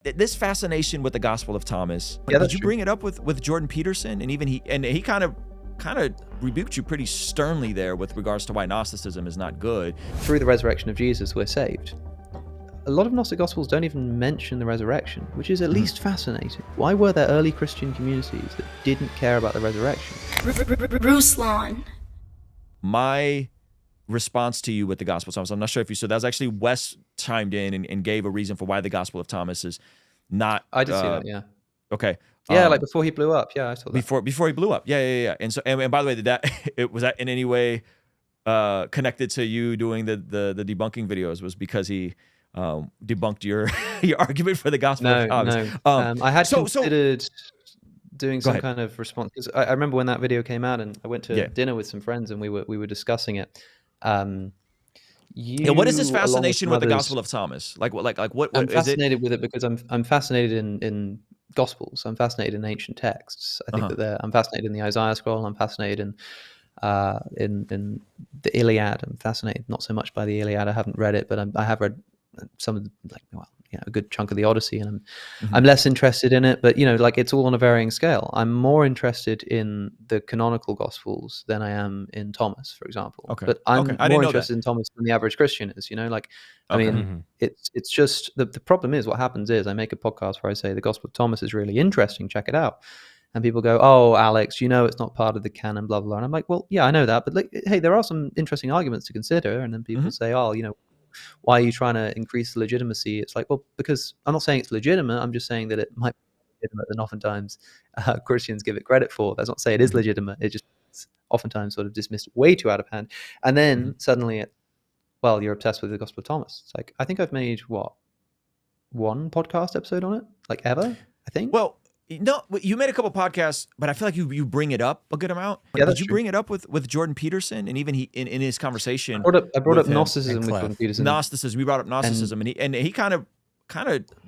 This fascination with the Gospel of Thomas. Yeah, did you bring it up with Jordan Peterson? And even he kind of rebuked you pretty sternly there with regards to why Gnosticism is not good. Through the resurrection of Jesus, we're saved. A lot of Gnostic Gospels don't even mention the resurrection, which is at least fascinating. Why were there early Christian communities that didn't care about the resurrection? Ruslan. My response to you with the Gospel of Thomas, I'm not sure if you saw, that was actually Wes chimed in and gave a reason for why the Gospel of Thomas is not... I did see that, yeah. Okay. Yeah, like before he blew up. Yeah, I saw that. Before he blew up. Yeah. And so, and by the way, was that in any way connected to you doing the debunking videos? Was because he debunked your argument for the Gospel of Thomas? No. I had considered doing some kind of response, because I remember when that video came out, and I went to dinner with some friends, and we were discussing it. And what is this fascination with the Gospel of Thomas? Like what I'm is fascinated with it because I'm fascinated in Gospels. I'm fascinated in ancient texts. I think that I'm fascinated in the Isaiah scroll. I'm fascinated in the Iliad. I'm fascinated not so much by the Iliad. I haven't read it, but I have read some of the, a good chunk of the Odyssey, and I'm less interested in it. But it's all on a varying scale. I'm more interested in the canonical Gospels than I am in Thomas, for example. Okay. But I'm more interested in Thomas than the average Christian is. I mean, it's just the problem is, what happens is I make a podcast where I say the Gospel of Thomas is really interesting. Check it out. And people go, "Oh, Alex, it's not part of the canon, blah, blah, blah." And I'm like, well, yeah, I know that. But hey, there are some interesting arguments to consider. And then people say, "Oh, why are you trying to increase the legitimacy?" It's like, well, because I'm not saying it's legitimate. I'm just saying that it might be legitimate than oftentimes Christians give it credit for. That's not to say it is legitimate. It just is oftentimes sort of dismissed way too out of hand. And then suddenly you're obsessed with the Gospel of Thomas. It's like, I think I've made, one podcast episode on it? Ever, I think? Well, no, you made a couple podcasts, but I feel like you bring it up a good amount. Yeah, did you bring it up with Jordan Peterson? And even he in his conversation, I brought up Gnosticism with Jordan Peterson. We brought up Gnosticism, and he kind of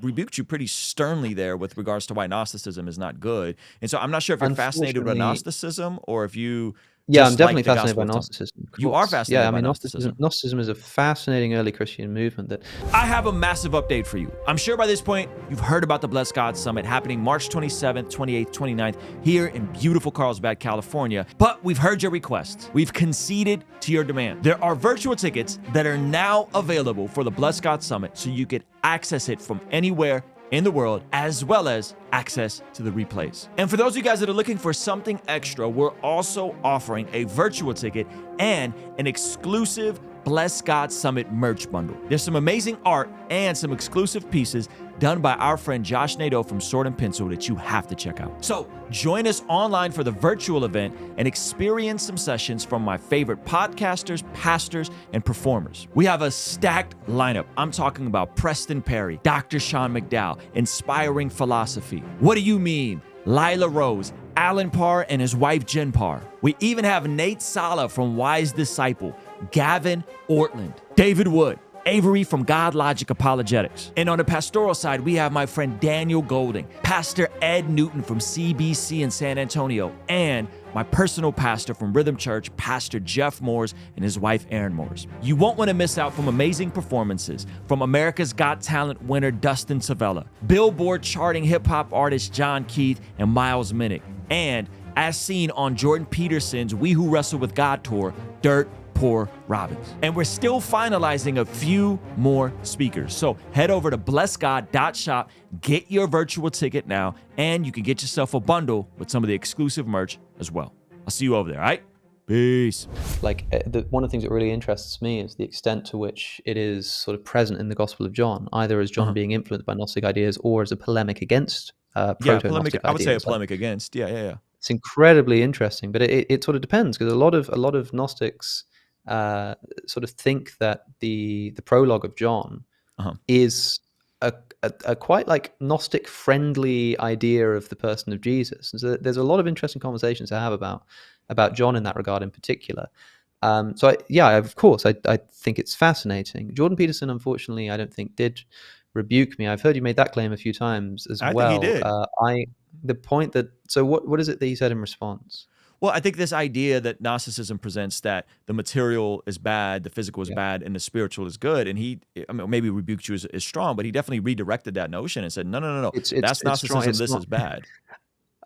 rebuked you pretty sternly there with regards to why Gnosticism is not good. And so I'm not sure if you're fascinated with Gnosticism or if you... Yeah, I'm definitely fascinated by Gnosticism. You are fascinated by Gnosticism. Gnosticism is a fascinating early Christian movement that... I have a massive update for you. I'm sure by this point, you've heard about the Blessed God Summit happening March 27th, 28th, 29th here in beautiful Carlsbad, California. But we've heard your requests. We've conceded to your demand. There are virtual tickets that are now available for the Blessed God Summit, so you can access it from anywhere in the world, as well as access to the replays. And for those of you guys that are looking for something extra, we're also offering a virtual ticket and an exclusive Bless God Summit merch bundle. There's some amazing art and some exclusive pieces done by our friend Josh Nadeau from Sword and Pencil that you have to check out. So join us online for the virtual event and experience some sessions from my favorite podcasters, pastors, and performers. We have a stacked lineup. I'm talking about Preston Perry, Dr. Sean McDowell, Inspiring Philosophy. What do you mean? Lila Rose, Alan Parr and his wife Jen Parr. We even have Nate Sala from Wise Disciple, Gavin Ortland, David Wood, Avery from God Logic Apologetics. And on the pastoral side, we have my friend Daniel Golding, Pastor Ed Newton from CBC in San Antonio, and my personal pastor from Rhythm Church, Pastor Jeff Moores and his wife Erin Moores. You won't want to miss out from amazing performances from America's Got Talent winner Dustin Savella, Billboard charting hip-hop artist John Keith and Miles Minnick, and as seen on Jordan Peterson's We Who Wrestle with God tour, Dirt Poor Robbins. And we're still finalizing a few more speakers. So head over to blessgod.shop, get your virtual ticket now, and you can get yourself a bundle with some of the exclusive merch as well. I'll see you over there, all right? Peace. One of the things that really interests me is the extent to which it is sort of present in the Gospel of John, either as John being influenced by Gnostic ideas or as a polemic against proto-Gnostic ideas. I would say a polemic against. Yeah. It's incredibly interesting, but it sort of depends, because a lot of Gnostics sort of think that the prologue of John is a quite Gnostic friendly idea of the person of Jesus. And so there's a lot of interesting conversations to have about John in that regard in particular. Of course, I think it's fascinating. Jordan Peterson, unfortunately, I don't think did rebuke me. I've heard you made that claim a few times as well. I think he did. The point that, so what is it that he said in response? Well, I think this idea that Gnosticism presents that the material is bad, the physical is bad, and the spiritual is good, and I mean, maybe rebuked you is strong, but he definitely redirected that notion and said, no, that's It's strong. Gnosticism, It's this not. is bad.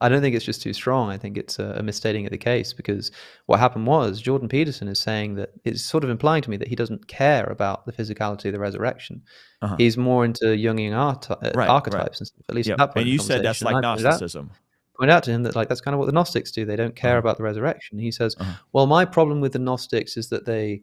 I don't think it's just too strong. I think it's a misstating of the case, because what happened was Jordan Peterson is saying that it's sort of implying to me that he doesn't care about the physicality of the resurrection. Uh-huh. He's more into Jungian Right. archetypes and stuff, at least at that point And in you the said that's conversation. like And I Gnosticism. pointed out to him that like that's kind of what the Gnostics do. They don't care about the resurrection. He says, well, my problem with the Gnostics is that they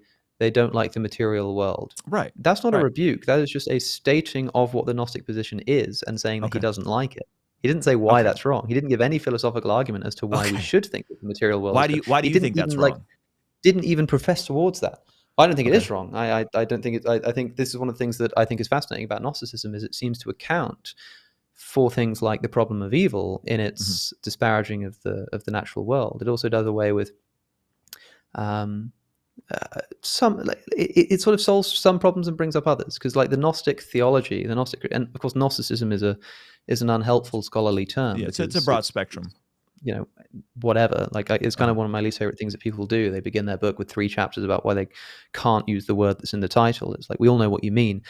don't like the material world. Right. That's not a Right. rebuke. That is just a stating of what the Gnostic position is and saying that he Okay. doesn't like it. He didn't say why that's wrong. He didn't give any philosophical argument as to why we should think that the material world. Why do you think that's wrong? Didn't even profess towards that. I don't think it is wrong. I don't think it. I think this is one of the things that I think is fascinating about Gnosticism is it seems to account for things like the problem of evil in its disparaging of the natural world. It also does away with some like it sort of solves some problems and brings up others, because like the Gnostic theology, and of course Gnosticism is an unhelpful scholarly term. Yeah, it's a broad spectrum. You know, whatever. Like it's kind of one of my least favorite things that people do. They begin their book with 3 chapters about why they can't use the word that's in the title. It's like, we all know what you mean.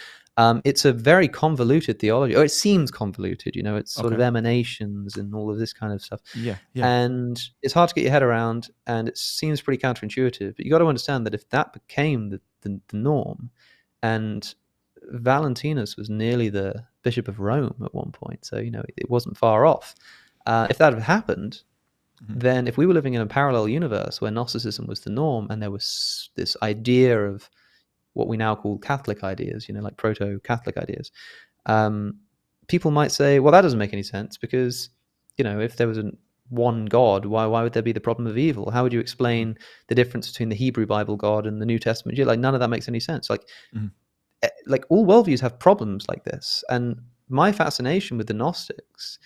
It's a very convoluted theology, or it seems convoluted. You know, it's sort of emanations and all of this kind of stuff. Yeah. And it's hard to get your head around, and it seems pretty counterintuitive. But you got to understand that if that became the norm, and Valentinus was nearly the Bishop of Rome at one point, so you know it wasn't far off. If that had happened, then if we were living in a parallel universe where Gnosticism was the norm, and there was this idea of what we now call Catholic ideas, you know, like proto-Catholic ideas, people might say, well, that doesn't make any sense, because, you know, if there was one God, why would there be the problem of evil? How would you explain the difference between the Hebrew Bible God and the New Testament? Like, none of that makes any sense. Like all worldviews have problems like this. And my fascination with the Gnostics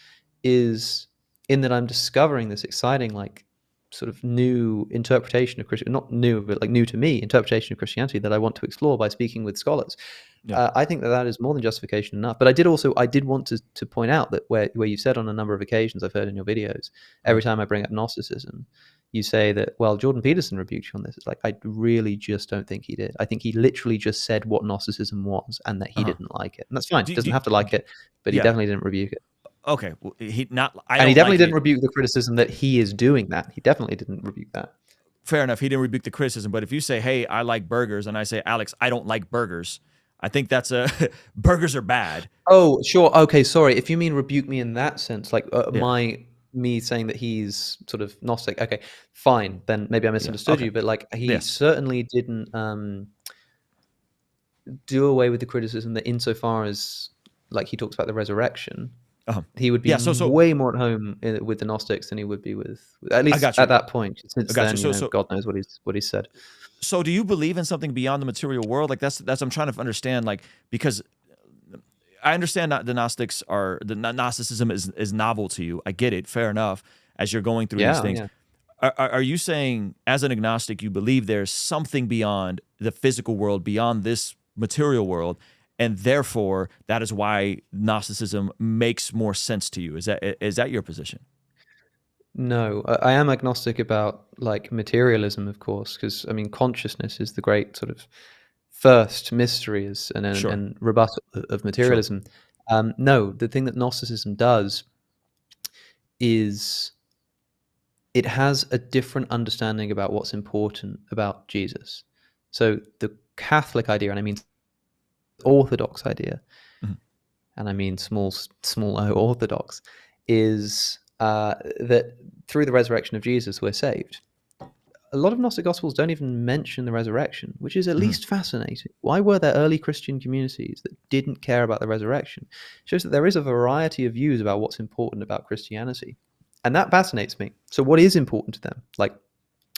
is in that I'm discovering this exciting, like, sort of new interpretation of Christianity, not new, but like new to me, interpretation of Christianity that I want to explore by speaking with scholars. I think that is more than justification enough. But I did want to point out that where you said on a number of occasions, I've heard in your videos, every time I bring up Gnosticism, you say that, well, Jordan Peterson rebuked you on this. It's like, I really just don't think he did. I think he literally just said what Gnosticism was and that he didn't like it. And that's fine. He doesn't have to like it, but he definitely didn't rebuke it. Okay, well, he definitely didn't rebuke the criticism that he is doing that. He definitely didn't rebuke that. Fair enough. He didn't rebuke the criticism, but if you say, "Hey, I like burgers," and I say, "Alex, I don't like burgers," I think that's burgers are bad. Oh, sure. Okay, sorry. If you mean rebuke me in that sense, like me saying that he's sort of Gnostic. Okay, fine. Then maybe I misunderstood you, but like he certainly didn't do away with the criticism that insofar as like he talks about the resurrection. He would be way more at home with the Gnostics than he would be with at least at that point. Since then, God knows what he said. So, do you believe in something beyond the material world? Like that's I'm trying to understand. Like, because I understand that the Gnosticism is novel to you. I get it. Fair enough. As you're going through these things, are you saying as an agnostic you believe there's something beyond the physical world, beyond this material world? And therefore, that is why Gnosticism makes more sense to you. Is that your position? No, I am agnostic about like materialism, of course, because I mean consciousness is the great sort of first mystery and rebuttal of materialism. No, the thing that Gnosticism does is it has a different understanding about what's important about Jesus. So the Catholic idea, and I mean Orthodox idea, and I mean small o Orthodox, is that through the resurrection of Jesus we're saved. A lot of Gnostic Gospels don't even mention the resurrection, which is at least fascinating. Why were there early Christian communities that didn't care about the resurrection? It shows that there is a variety of views about what's important about Christianity, and that fascinates me. So what is important to them? Like,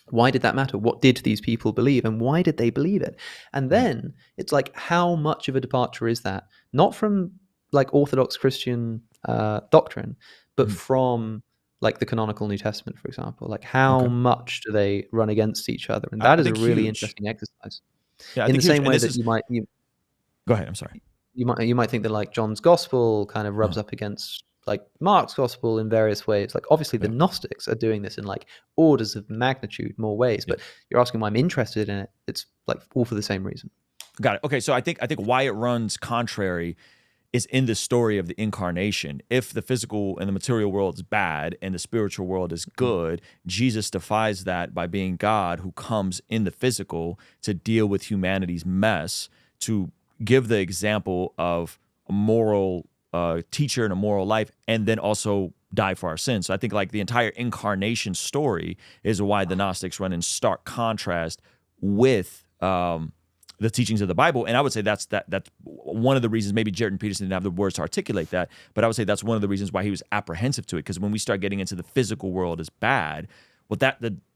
why did that matter? What did these people believe, and why did they believe it? And then it's like, how much of a departure is that? Not from like Orthodox Christian doctrine, but from like the canonical New Testament, for example. Like, how much do they run against each other? And that is a really interesting exercise. Yeah, in the same way that Go ahead. I'm sorry. You might think that like John's Gospel kind of rubs up against like Mark's gospel in various ways. Like obviously the Gnostics are doing this in like orders of magnitude more ways, but you're asking why I'm interested in it. It's like all for the same reason. Got it. Okay, so I think why it runs contrary is in the story of the incarnation. If the physical and the material world is bad and the spiritual world is good, Jesus defies that by being God who comes in the physical to deal with humanity's mess, to give the example of a moral teacher and a moral life, and then also die for our sins. So I think like the entire incarnation story is why the Gnostics run in stark contrast with the teachings of the Bible. And I would say that's one of the reasons. Maybe Jordan Peterson didn't have the words to articulate that, but I would say that's one of the reasons why he was apprehensive to it. Because when we start getting into the physical world as bad, well,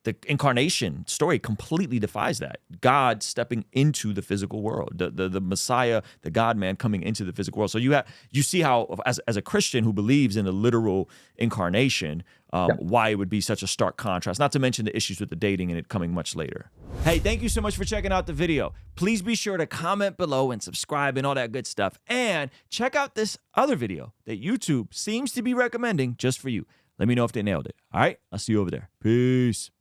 the incarnation story completely defies that. God stepping into the physical world, the Messiah, the God-man coming into the physical world. So you see how, as a Christian who believes in the literal incarnation, why it would be such a stark contrast, not to mention the issues with the dating and it coming much later. Hey, thank you so much for checking out the video. Please be sure to comment below and subscribe and all that good stuff. And check out this other video that YouTube seems to be recommending just for you. Let me know if they nailed it. All right, I'll see you over there. Peace.